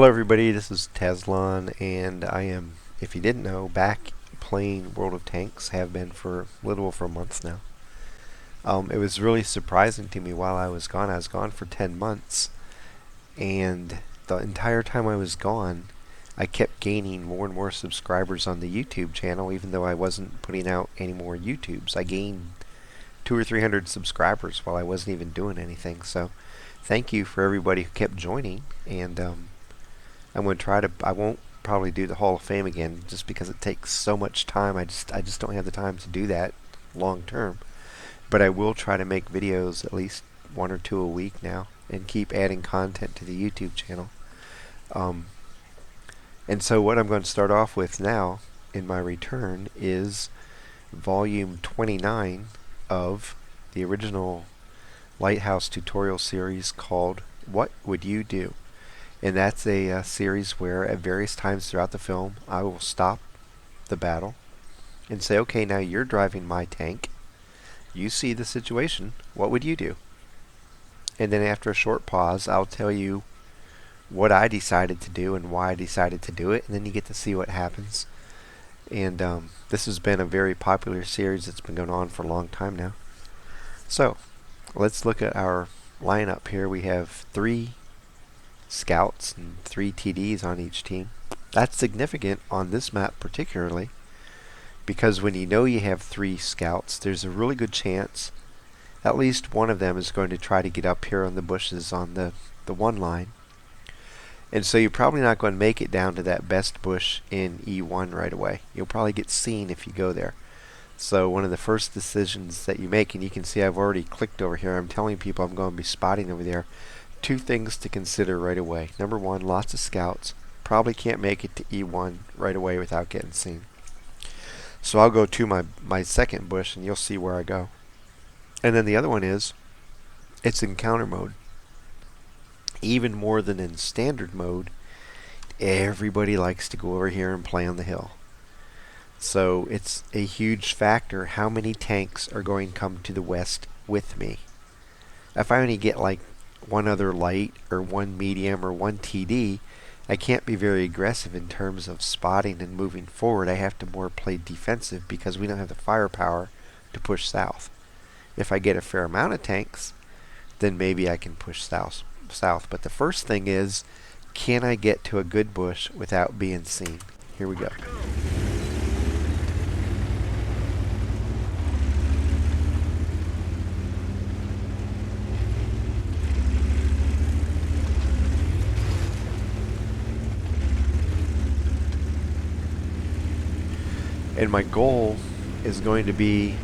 Hello everybody, this is Tezlon, and I am, if you didn't know, back playing World of Tanks. Have been for a little over a month now. It was really surprising to me while I was gone. I was gone for 10 months, and the entire time I was gone, I kept gaining more and more subscribers on the YouTube channel, even though I wasn't putting out any more YouTubes. I gained 200 or 300 subscribers while I wasn't even doing anything. So thank you for everybody who kept joining, and I'm going to try to. I won't probably do the Hall of Fame again, just because it takes so much time. I just don't have the time to do that long term. But I will try to make videos at least 1 or 2 a week now, and keep adding content to the YouTube channel. And so what I'm going to start off with now in my return is volume 29 of the original Lighthouse tutorial series called What Would You Do? And that's a series where at various times throughout the film I will stop the battle and say, okay, now you're driving my tank. You see the situation. What would you do? And then after a short pause, I'll tell you what I decided to do and why I decided to do it, and then you get to see what happens. And this has been a very popular series that's been going on for a long time now. So let's look at our lineup here. We have 3 scouts and 3 TDs on each team. That's significant on this map particularly, because when you know you have 3 scouts, there's a really good chance at least one of them is going to try to get up here on the bushes on the one line. And so you're probably not going to make it down to that best bush in E1 right away. You'll probably get seen if you go there. So one of the first decisions that you make, and you can see I've already clicked over here, I'm telling people I'm going to be spotting over there. 2 things to consider right away. Number 1, lots of scouts. Probably can't make it to E1 right away without getting seen. So I'll go to my second bush and you'll see where I go. And then the other one is, it's encounter mode. Even more than in standard mode, everybody likes to go over here and play on the hill. So it's a huge factor how many tanks are going to come to the west with me. If I only get like 1 other light or 1 medium or 1 TD, I can't be very aggressive in terms of spotting and moving forward. I have to more play defensive because we don't have the firepower to push south. If I get a fair amount of tanks, then maybe I can push south. But the first thing is, can I get to a good bush without being seen? Here we go. And my goal is going to be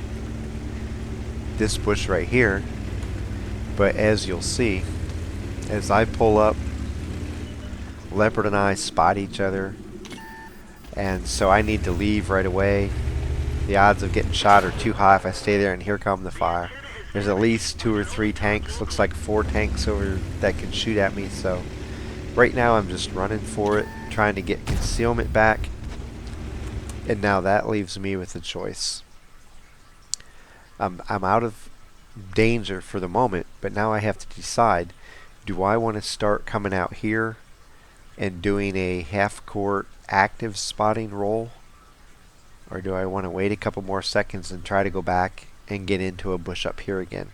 this bush right here, but as you'll see, as I pull up, Leopard and I spot each other, and so I need to leave right away. The odds of getting shot are too high if I stay there, and here come the fire. There's at least 2 or 3 tanks, looks like 4 tanks over that can shoot at me, so right now I'm just running for it, trying to get concealment back. And now that leaves me with a choice. I'm out of danger for the moment, but now I have to decide, do I want to start coming out here and doing a half-court active spotting role, or do I want to wait a couple more seconds and try to go back and get into a bush up here again?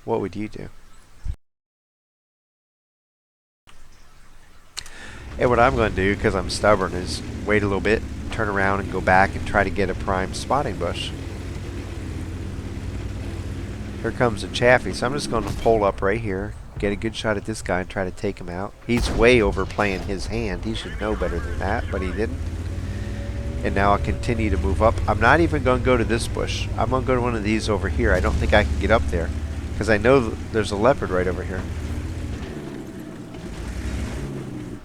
What would you do? And what I'm going to do, because I'm stubborn, is wait a little bit, turn around and go back and try to get a prime spotting bush. Here comes a Chaffee, so I'm just going to pull up right here, get a good shot at this guy and try to take him out. He's way overplaying his hand. He should know better than that, but he didn't. And now I'll continue to move up. I'm not even going to go to this bush. I'm going to go to one of these over here. I don't think I can get up there, because I know there's a leopard right over here.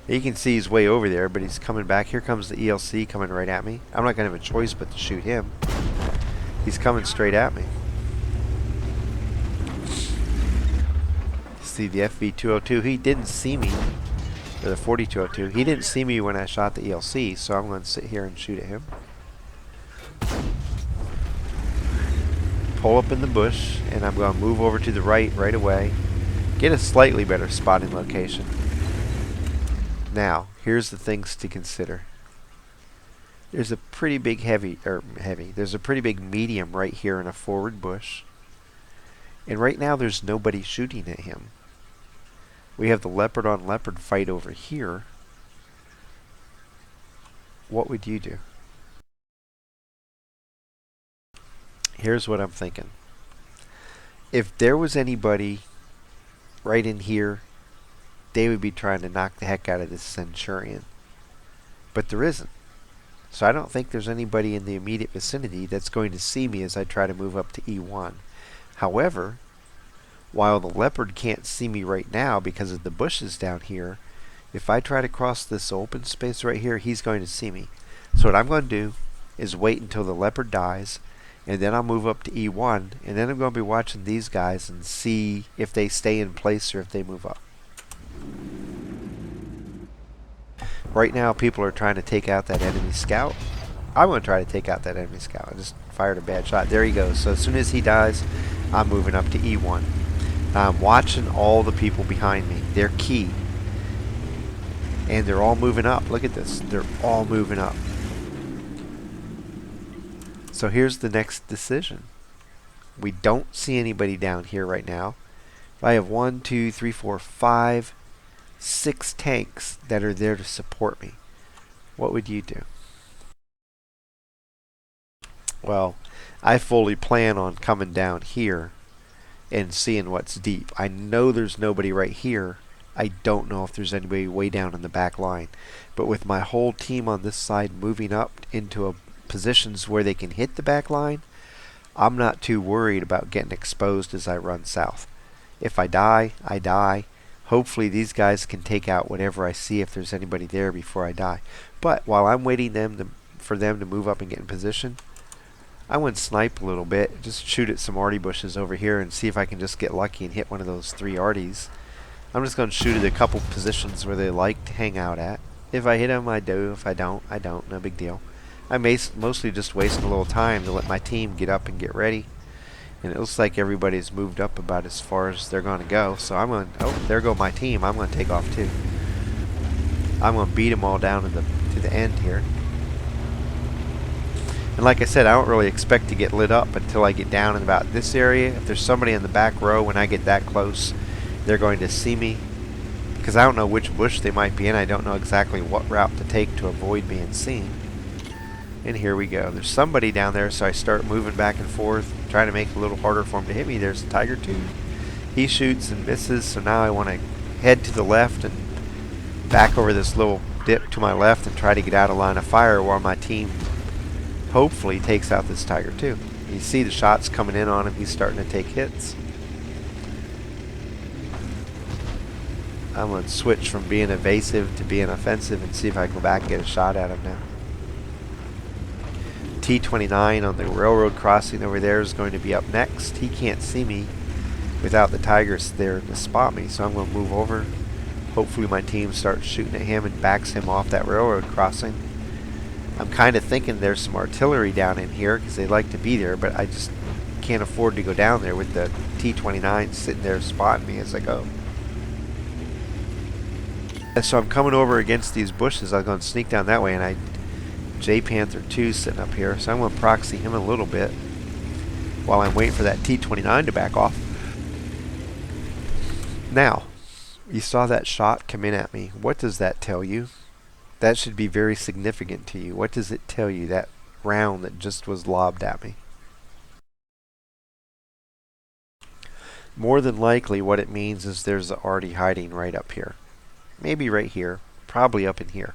You can see he's way over there, but he's coming back. Here comes the ELC coming right at me. I'm not going to have a choice but to shoot him. He's coming straight at me. See the FV202, he didn't see me, or the 4202, he didn't see me when I shot the ELC, so I'm going to sit here and shoot at him. Pull up in the bush, and I'm going to move over to the right away. Get a slightly better spotting location. Now, here's the things to consider. There's a pretty big there's a pretty big medium right here in a forward bush. And right now there's nobody shooting at him. We have the leopard on leopard fight over here. What would you do? Here's what I'm thinking. If there was anybody right in here, they would be trying to knock the heck out of this centurion. But there isn't. So I don't think there's anybody in the immediate vicinity that's going to see me as I try to move up to E1. However, while the leopard can't see me right now because of the bushes down here, if I try to cross this open space right here, he's going to see me. So what I'm going to do is wait until the leopard dies, and then I'll move up to E1, and then I'm going to be watching these guys and see if they stay in place or if they move up. Right now people are trying to take out that enemy scout. I'm going to try to take out that enemy scout. I just fired a bad shot. There he goes. So as soon as he dies, I'm moving up to E1. Now I'm watching all the people behind me. They're key. And they're all moving up. Look at this. They're all moving up. So here's the next decision. We don't see anybody down here right now. I have 1, 2, 3, 4, 5, 6 tanks that are there to support me. What would you do? Well, I fully plan on coming down here and seeing what's deep. I know there's nobody right here. I don't know if there's anybody way down in the back line. But with my whole team on this side moving up into positions where they can hit the back line, I'm not too worried about getting exposed as I run south. If I die, I die. Hopefully these guys can take out whatever I see if there's anybody there before I die. But while I'm waiting for them to move up and get in position, I want to snipe a little bit, just shoot at some arty bushes over here and see if I can just get lucky and hit one of those 3 arties. I'm just going to shoot at a couple positions where they like to hang out at. If I hit them, I do. If I don't, I don't. No big deal. I mostly just wasting a little time to let my team get up and get ready. And it looks like everybody's moved up about as far as they're going to go. So I'm going to, oh, there go my team. I'm going to take off too. I'm going to beat them all down to the end here. And like I said, I don't really expect to get lit up until I get down in about this area. If there's somebody in the back row, when I get that close, they're going to see me. Because I don't know which bush they might be in. I don't know exactly what route to take to avoid being seen. And here we go. There's somebody down there, so I start moving back and forth, trying to make it a little harder for him to hit me. There's Tiger 2. He shoots and misses, so now I want to head to the left and back over this little dip to my left and try to get out of line of fire while my team hopefully takes out this Tiger 2. You see the shots coming in on him. He's starting to take hits. I'm going to switch from being evasive to being offensive and see if I can go back and get a shot at him now. T-29 on the railroad crossing over there is going to be up next. He can't see me without the Tigers there to spot me, so I'm going to move over. Hopefully my team starts shooting at him and backs him off that railroad crossing. I'm kind of thinking there's some artillery down in here because they like to be there, but I just can't afford to go down there with the T-29 sitting there spotting me as I go. And so I'm coming over against these bushes. I'm going to sneak down that way, and J Panther 2 sitting up here, so I'm going to proxy him a little bit while I'm waiting for that T-29 to back off. Now, you saw that shot come in at me. What does that tell you? That should be very significant to you. What does it tell you, that round that just was lobbed at me? More than likely what it means is there's an arty hiding right up here. Maybe right here, probably up in here.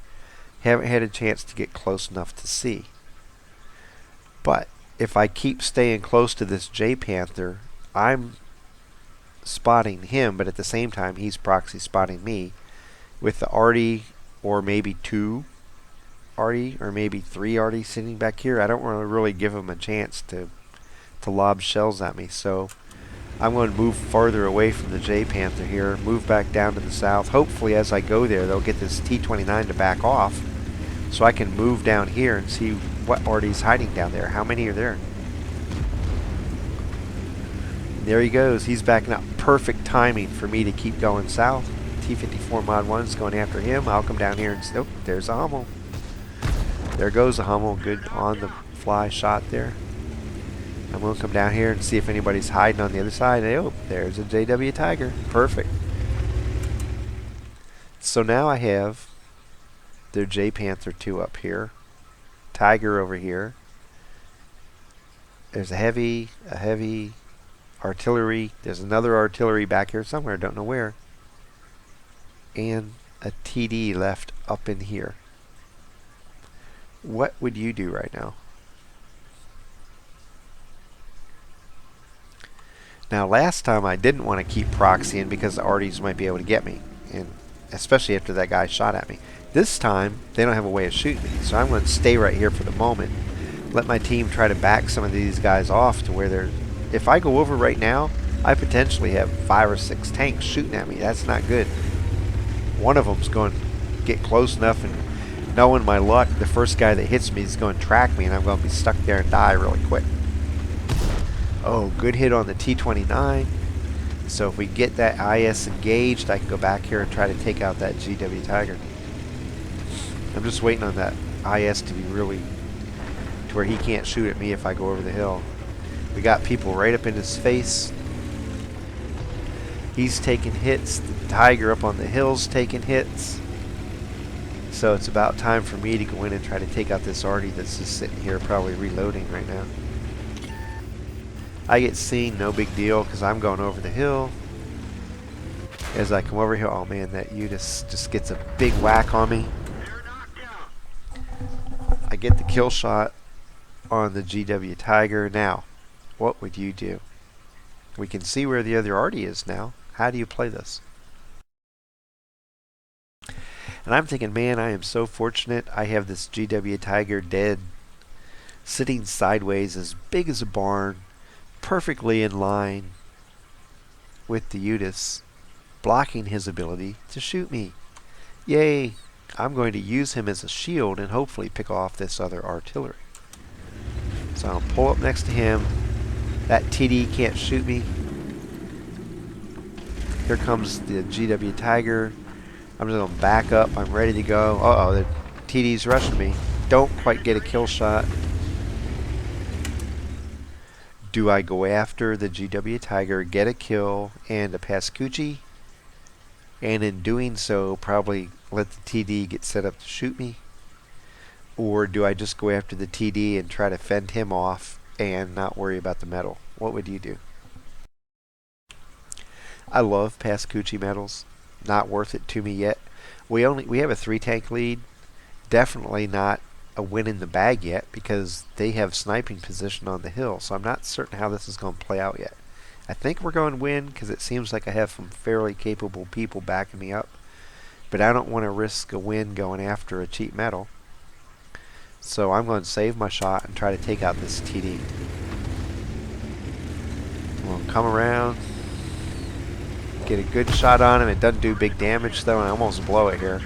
Haven't had a chance to get close enough to see. But if I keep staying close to this J Panther, I'm spotting him, but at the same time he's proxy spotting me with the arty, or maybe 2 arty, or maybe 3 arty sitting back here. I don't want to really give him a chance to lob shells at me, so I'm going to move farther away from the J Panther here, move back down to the south. Hopefully as I go there they'll get this T-29 to back off so I can move down here and see what arty's hiding down there. How many are there? There he goes. He's backing up. Perfect timing for me to keep going south. T-54 Mod 1's going after him. I'll come down here and... Oh, there's a Hummel. There goes a Hummel. Good on the fly shot there. I'm going to come down here and see if anybody's hiding on the other side. Oh, there's a JW Tiger. Perfect. So now I have their J Panther 2 up here. Tiger over here. There's a heavy artillery. There's another artillery back here somewhere. Don't know where. And a TD left up in here. What would you do right now? Now, last time I didn't want to keep proxying because the arties might be able to get me, and especially after that guy shot at me. This time, they don't have a way of shooting me, so I'm going to stay right here for the moment. Let my team try to back some of these guys off to where they're... If I go over right now, I potentially have 5 or 6 tanks shooting at me. That's not good. One of them's going to get close enough, and knowing my luck, the first guy that hits me is going to track me, and I'm going to be stuck there and die really quick. Oh, good hit on the T-29. So if we get that IS engaged, I can go back here and try to take out that GW Tiger. I'm just waiting on that IS to be really to where he can't shoot at me if I go over the hill. We got people right up in his face. He's taking hits. The Tiger up on the hill's taking hits. So it's about time for me to go in and try to take out this arty that's just sitting here probably reloading right now. I get seen, no big deal, because I'm going over the hill. As I come over here, oh man, that Utis just gets a big whack on me. I get the kill shot on the GW Tiger. Now, what would you do? We can see where the other arty is now. How do you play this? And I'm thinking, man, I am so fortunate. I have this GW Tiger dead, sitting sideways, as big as a barn, perfectly in line with the Utis, blocking his ability to shoot me. Yay! I'm going to use him as a shield and hopefully pick off this other artillery. So I'll pull up next to him. That TD can't shoot me. Here comes the GW Tiger. I'm just going to back up. I'm ready to go. Uh-oh, the TD's rushing me. Don't quite get a kill shot. Do I go after the GW Tiger, get a kill and a Pascucci, and in doing so probably let the TD get set up to shoot me? Or do I just go after the TD and try to fend him off and not worry about the medal? What would you do? I love Pascucci medals. Not worth it to me yet. We have a 3-tank lead. Definitely not a win in the bag yet because they have sniping position on the hill, so I'm not certain how this is going to play out yet. I think we're going to win because it seems like I have some fairly capable people backing me up, but I don't want to risk a win going after a cheap medal, so I'm going to save my shot and try to take out this TD. We'll come around, get a good shot on him. It doesn't do big damage though, and I almost blow it here.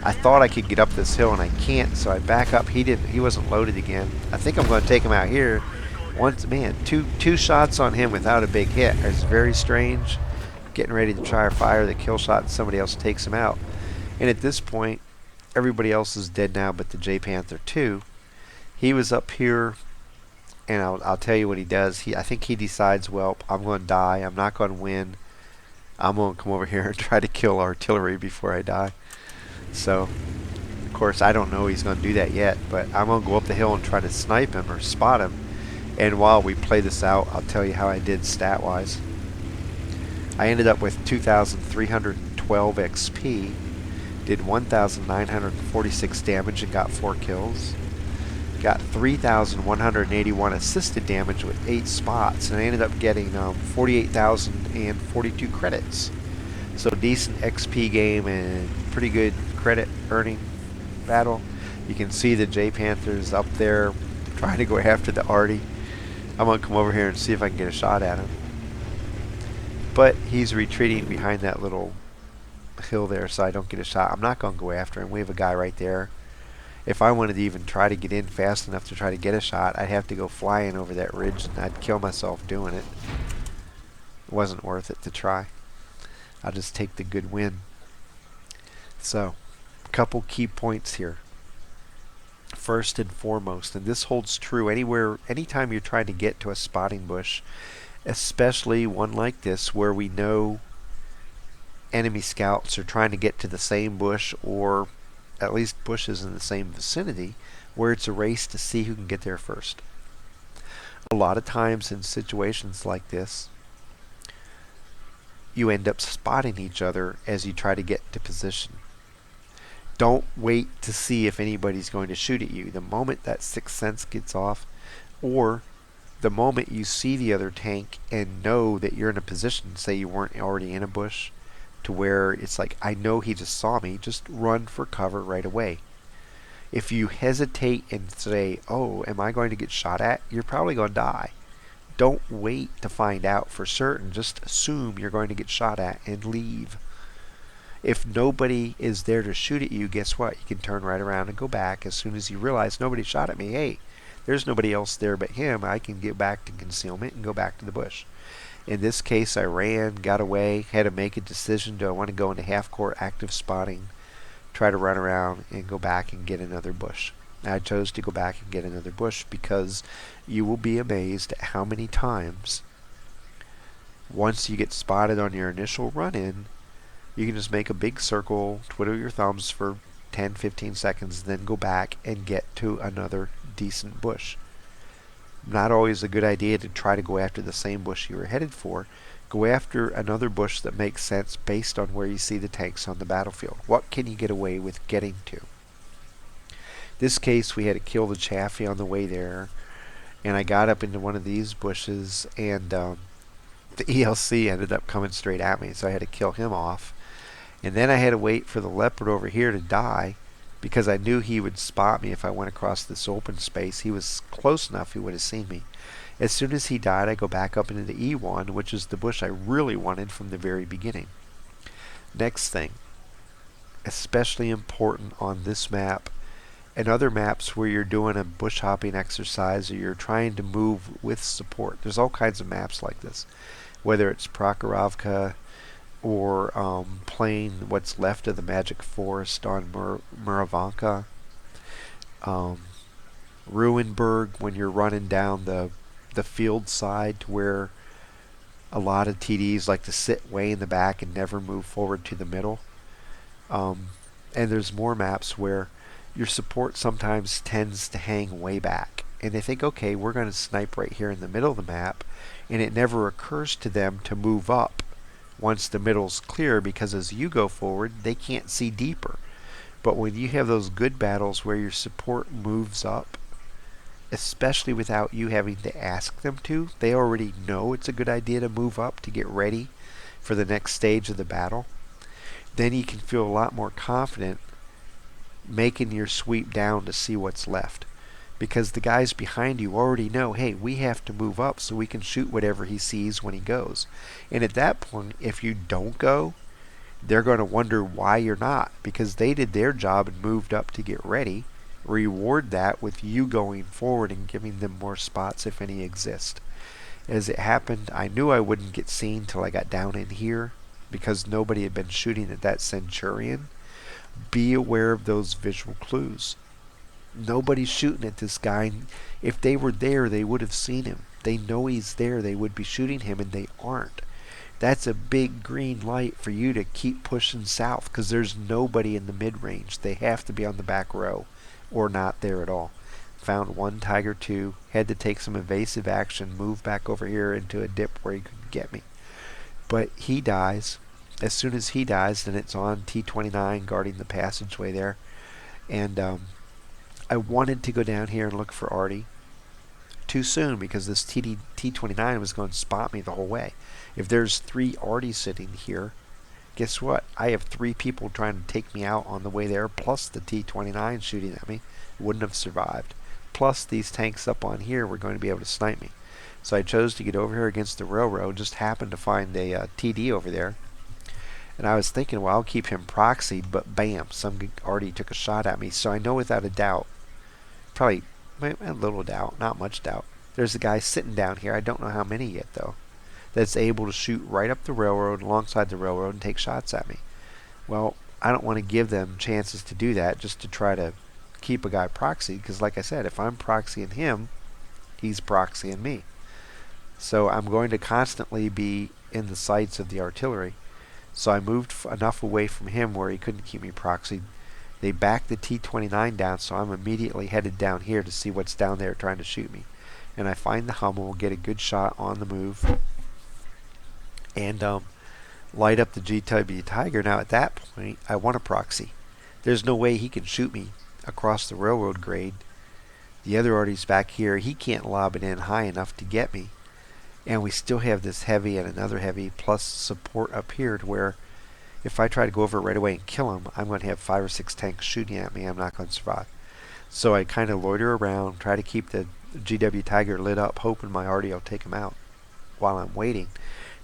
I thought I could get up this hill and I can't, so I back up. He wasn't loaded again. I think I'm going to take him out here. Once, man, two shots on him without a big hit. It's very strange. Getting ready to try or fire the kill shot and somebody else takes him out. And at this point, everybody else is dead now but the J Panther 2. He was up here, and I'll tell you what he does. I think he decides, well, I'm going to die. I'm not going to win. I'm going to come over here and try to kill artillery before I die. So, of course, I don't know he's going to do that yet, but I'm going to go up the hill and try to snipe him or spot him. And while we play this out, I'll tell you how I did stat-wise. I ended up with 2,312 XP, did 1,946 damage and got 4 kills. Got 3,181 assisted damage with 8 spots, and I ended up getting 48,042 credits. So decent XP game and pretty good credit earning battle. You can see the J Panthers up there trying to go after the arty. I'm going to come over here and see if I can get a shot at him. But he's retreating behind that little hill there, so I don't get a shot. I'm not going to go after him. We have a guy right there. If I wanted to even try to get in fast enough to try to get a shot, I'd have to go flying over that ridge, and I'd kill myself doing it. It wasn't worth it to try. I'll just take the good win. So, a couple key points here. First and foremost, and this holds true anytime you're trying to get to a spotting bush, especially one like this where we know enemy scouts are trying to get to the same bush, or at least bushes in the same vicinity, where it's a race to see who can get there first. A lot of times in situations like this, you end up spotting each other as you try to get to position. Don't wait to see if anybody's going to shoot at you. The moment that sixth sense gets off, or the moment you see the other tank and know that you're in a position, say you weren't already in a bush, to where it's like, I know he just saw me, just run for cover right away. If you hesitate and say, oh, am I going to get shot at? You're probably going to die. Don't wait to find out for certain. Just assume you're going to get shot at and leave. If nobody is there to shoot at you, guess what? You can turn right around and go back as soon as you realize nobody shot at me. Hey, there's nobody else there but him. I can get back to concealment and go back to the bush. In this case, I ran, got away, had to make a decision. Do I want to go into half-court active spotting, try to run around, and go back and get another bush? I chose to go back and get another bush because you will be amazed at how many times, once you get spotted on your initial run-in, you can just make a big circle, twiddle your thumbs for 10-15 seconds, then go back and get to another decent bush. Not always a good idea to try to go after the same bush you were headed for. Go after another bush that makes sense based on where you see the tanks on the battlefield. What can you get away with getting to? This case, we had to kill the Chaffee on the way there, and I got up into one of these bushes, and the ELC ended up coming straight at me, so I had to kill him off. And then I had to wait for the leopard over here to die, because I knew he would spot me if I went across this open space. He was close enough, he would have seen me. As soon as he died, I go back up into the E1, which is the bush I really wanted from the very beginning. Next thing, especially important on this map and other maps where you're doing a bush hopping exercise or you're trying to move with support. There's all kinds of maps like this, whether it's Prokiery or playing what's left of the Magic Forest on Muravanka, Ruinberg, when you're running down the field side to where a lot of TDs like to sit way in the back and never move forward to the middle. And there's more maps where your support sometimes tends to hang way back, and they think, okay, we're going to snipe right here in the middle of the map, and it never occurs to them to move up once the middle's clear, because as you go forward, they can't see deeper. But when you have those good battles where your support moves up, especially without you having to ask them to, they already know it's a good idea to move up to get ready for the next stage of the battle, then you can feel a lot more confident making your sweep down to see what's left. Because the guys behind you already know, hey, we have to move up so we can shoot whatever he sees when he goes. And at that point, if you don't go, they're going to wonder why you're not, because they did their job and moved up to get ready. Reward that with you going forward and giving them more spots if any exist. As it happened, I knew I wouldn't get seen till I got down in here, because nobody had been shooting at that Centurion. Be aware of those visual clues. Nobody's shooting at this guy. If they were there, they would have seen him. They know he's there. They would be shooting him, and they aren't. That's a big green light for you to keep pushing south, because there's nobody in the mid-range. They have to be on the back row or not there at all. Found one Tiger 2, had to take some evasive action, move back over here into a dip where he could get me. But he dies. As soon as he dies, then it's on T-29 guarding the passageway there. And I wanted to go down here and look for Artie too soon, because this T-29 was going to spot me the whole way. If there's 3 Arties sitting here, guess what? I have 3 people trying to take me out on the way there, plus the T-29 shooting at me. Wouldn't have survived. Plus these tanks up on here were going to be able to snipe me. So I chose to get over here against the railroad, just happened to find a TD over there. And I was thinking, well, I'll keep him proxied, but bam, some already took a shot at me. So I know without a doubt, probably a little doubt, not much doubt, there's a guy sitting down here, I don't know how many yet though, that's able to shoot right up the railroad, alongside the railroad, and take shots at me. Well, I don't want to give them chances to do that just to try to keep a guy proxied, because like I said, if I'm proxying him, he's proxying me. So I'm going to constantly be in the sights of the artillery. So I moved enough away from him where he couldn't keep me proxied. They backed the T-29 down, so I'm immediately headed down here to see what's down there trying to shoot me. And I find the Hummel, get a good shot on the move, and light up the GW Tiger. Now at that point, I want a proxy. There's no way he can shoot me across the railroad grade. The other arty's back here. He can't lob it in high enough to get me. And we still have this heavy and another heavy plus support up here to where if I try to go over it right away and kill him, I'm going to have 5 or 6 tanks shooting at me. I'm not going to survive. So I kind of loiter around, try to keep the GW Tiger lit up, hoping my arty will take him out while I'm waiting.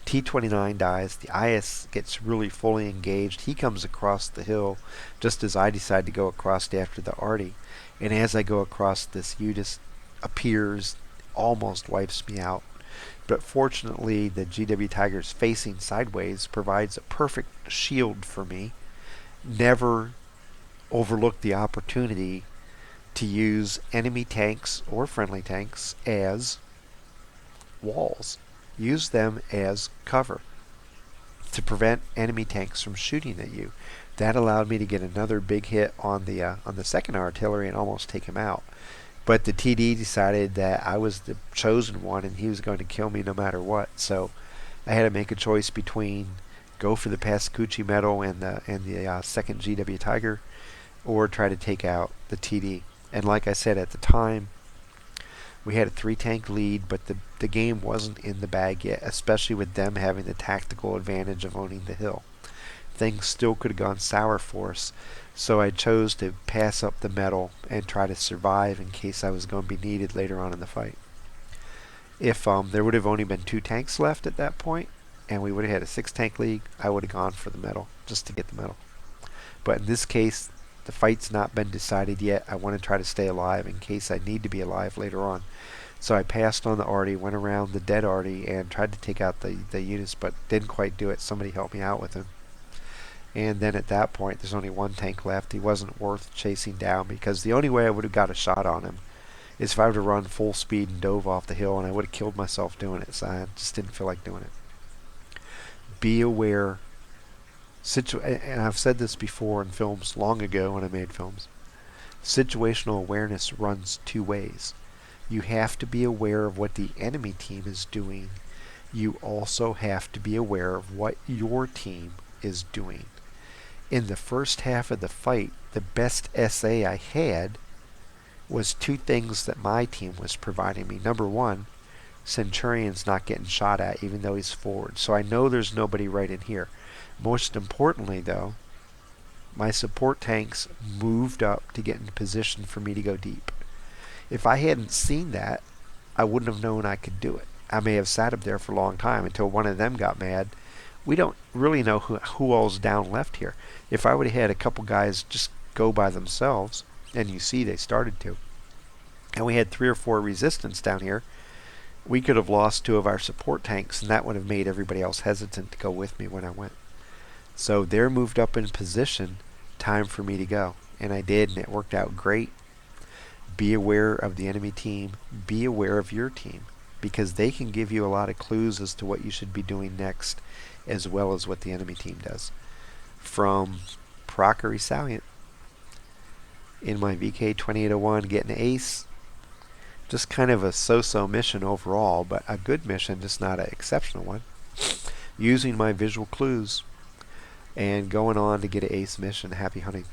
T-29 dies. The IS gets really fully engaged. He comes across the hill just as I decide to go across after the arty. And as I go across, this UDIS appears, almost wipes me out. But fortunately, the GW Tiger's facing sideways provides a perfect shield for me. Never overlook the opportunity to use enemy tanks or friendly tanks as walls. Use them as cover to prevent enemy tanks from shooting at you. That allowed me to get another big hit on the second artillery and almost take him out. But the TD decided that I was the chosen one and he was going to kill me no matter what. So I had to make a choice between go for the Pascucci medal and the second GW Tiger, or try to take out the TD. And like I said, at the time, we had a 3-tank lead, but the game wasn't in the bag yet, especially with them having the tactical advantage of owning the hill. Things still could have gone sour for us. So I chose to pass up the medal and try to survive in case I was going to be needed later on in the fight. If there would have only been 2 tanks left at that point, and we would have had a 6-tank lead, I would have gone for the medal, just to get the medal. But in this case, the fight's not been decided yet. I want to try to stay alive in case I need to be alive later on. So I passed on the arty, went around the dead arty, and tried to take out the units, but didn't quite do it. Somebody helped me out with him. And then at that point, there's only 1 tank left. He wasn't worth chasing down, because the only way I would have got a shot on him is if I would have run full speed and dove off the hill, and I would have killed myself doing it. So I just didn't feel like doing it. Be aware. And I've said this before in films long ago when I made films. Situational awareness runs 2 ways. You have to be aware of what the enemy team is doing. You also have to be aware of what your team is doing. In the first half of the fight, the best SA I had was 2 things that my team was providing me. Number 1, Centurion's not getting shot at even though he's forward. So I know there's nobody right in here. Most importantly though, my support tanks moved up to get in position for me to go deep. If I hadn't seen that, I wouldn't have known I could do it. I may have sat up there for a long time until one of them got mad. We don't really know who all's down left here. If I would have had a couple guys just go by themselves, and you see they started to, and we had 3 or 4 resistance down here, we could have lost 2 of our support tanks, and that would have made everybody else hesitant to go with me when I went. So they're moved up in position, time for me to go. And I did, and it worked out great. Be aware of the enemy team. Be aware of your team, because they can give you a lot of clues as to what you should be doing next, as well as what the enemy team does. From Prokiery Salient, in my VK 2801, getting an ace. Just kind of a so-so mission overall, but a good mission, just not an exceptional one. Using my visual clues and going on to get an ace mission. Happy hunting.